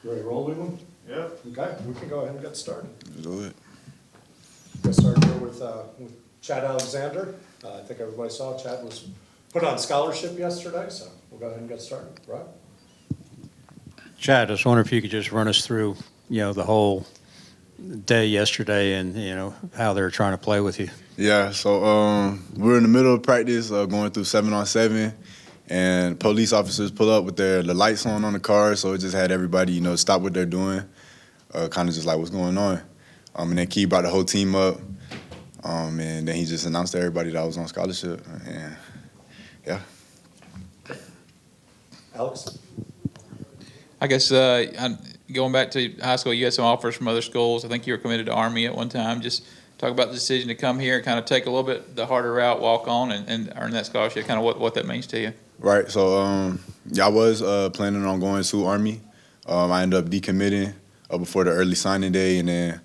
You ready to roll, Leland? Yep. Okay, we can go ahead and get started. Do it. We'll start here with Chad Alexander. I think everybody saw Chad was put on scholarship yesterday, so we'll go ahead and get started. Right? Chad, I was wondering if you could just run us through, the whole day yesterday and, how they're trying to play with you. Yeah, so we're in the middle of practice, going through 7-on-7, and police officers pull up with the lights on the car, so it just had everybody, stop what they're doing, kind of just like what's going on. And then Key brought the whole team up, and then he just announced to everybody that I was on scholarship, and yeah. Alex? I guess going back to high school, you had some offers from other schools. I think you were committed to Army at one time. Just talk about the decision to come here and kind of take a little bit the harder route, walk on, and earn that scholarship, kind of what that means to you. Right, so I was planning on going to Army. I ended up decommitting before the early signing day, and then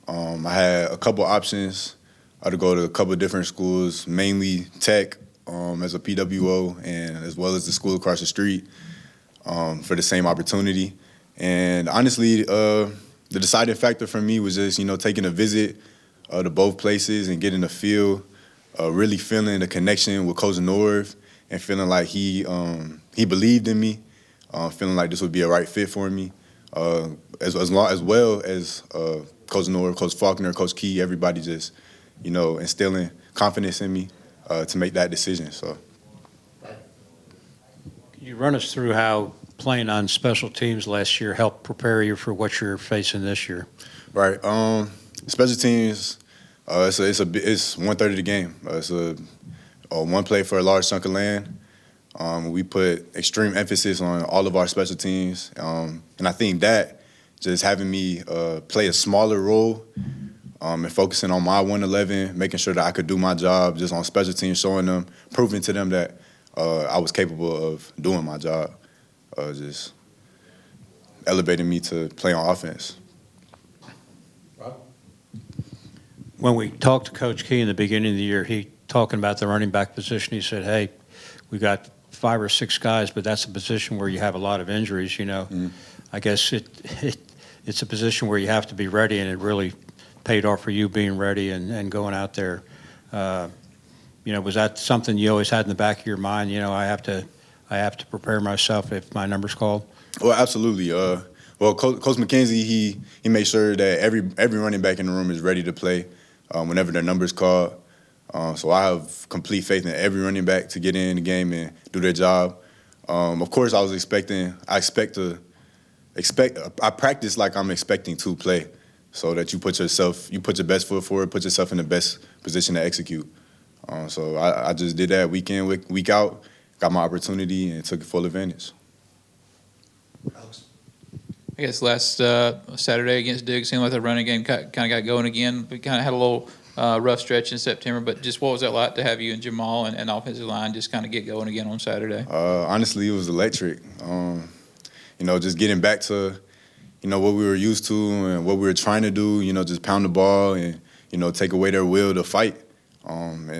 I had a couple options to go to a couple of different schools, mainly Tech as a PWO, and as well as the school across the street for the same opportunity. And honestly, the deciding factor for me was just, taking a visit to both places and getting a feel, really feeling the connection with Coach Norv and feeling like he believed in me, feeling like this would be a right fit for me, as well as Coach Norv, Coach Faulkner, Coach Key, everybody just, instilling confidence in me to make that decision. So, Can you run us through how playing on special teams last year helped prepare you for what you're facing this year? right, special teams, it's 1/3 of the game. It's a one play for a large chunk of land. We put extreme emphasis on all of our special teams, and I think that just having me play a smaller role and focusing on my 111, making sure that I could do my job just on special teams, showing them, proving to them that I was capable of doing my job, just elevating me to play on offense. Right? When we talked to Coach Key in the beginning of the year, he talking about the running back position, he said, hey, we got 5 or 6 guys, but that's a position where you have a lot of injuries, I guess it's a position where you have to be ready, and it really paid off for you being ready and going out there. Was that something you always had in the back of your mind? I have to prepare myself if my number's called. Well, absolutely. Coach McKenzie, he made sure that every running back in the room is ready to play whenever their number's called. So I have complete faith in every running back to get in the game and do their job. Of course, I practice like I'm expecting to play, so that you put your best foot forward, put yourself in the best position to execute. So I just did that week in, week out, got my opportunity and took full advantage. Alex? I guess last Saturday against Duke, seemed like the running game kind of got going again. We kind of had a little rough stretch in September, but just what was it like to have you and Jamal and offensive line just kind of get going again on Saturday? Honestly, it was electric. Just getting back to, what we were used to and what we were trying to do, just pound the ball and, take away their will to fight,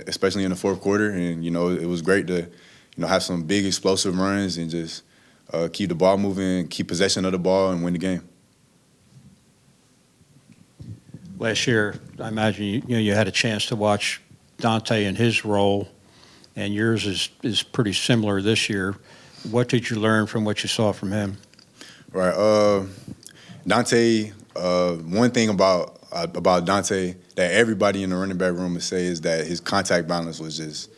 especially in the fourth quarter. And, it was great to, have some big explosive runs and just keep the ball moving, keep possession of the ball, and win the game. Last year, I imagine you had a chance to watch Dante in his role, and yours is pretty similar this year. What did you learn from what you saw from him? Right, Dante. One thing about Dante that everybody in the running back room would say is that his contact balance was just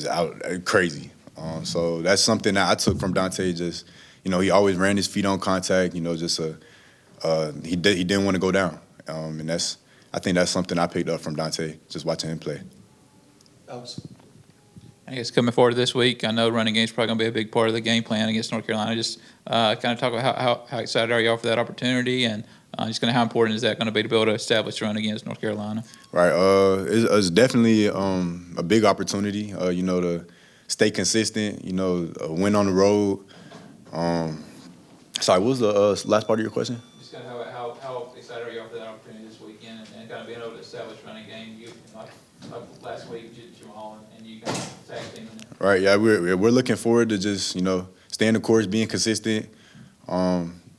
out crazy. So that's something that I took from Dante. Just he always ran his feet on contact. He didn't want to go down. And I think that's something I picked up from Dante, just watching him play. Alex? I guess coming forward this week, I know running game is probably going to be a big part of the game plan against North Carolina. Just kind of talk about how excited are you all for that opportunity, and just kind of how important is that going to be to be able to establish a run against North Carolina? Right. It's definitely a big opportunity, to stay consistent, win on the road. Sorry, what was the last part of your question? Just kind of how excited are you all for that opportunity this weekend and kind of being able to establish running game? You like last week, Jamal and you kind of tag teaming it. Right. Yeah, we're looking forward to just staying the course, being consistent,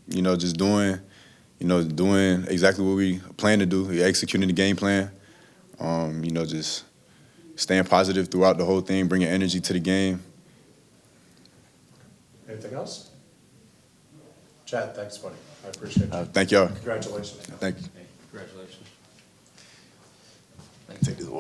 just doing exactly what we plan to do, executing the game plan. Just staying positive throughout the whole thing, bringing energy to the game. Anything else? Chad, thanks, buddy. I appreciate you. Thank y'all. Congratulations. Thank you. Congratulations. Take this away.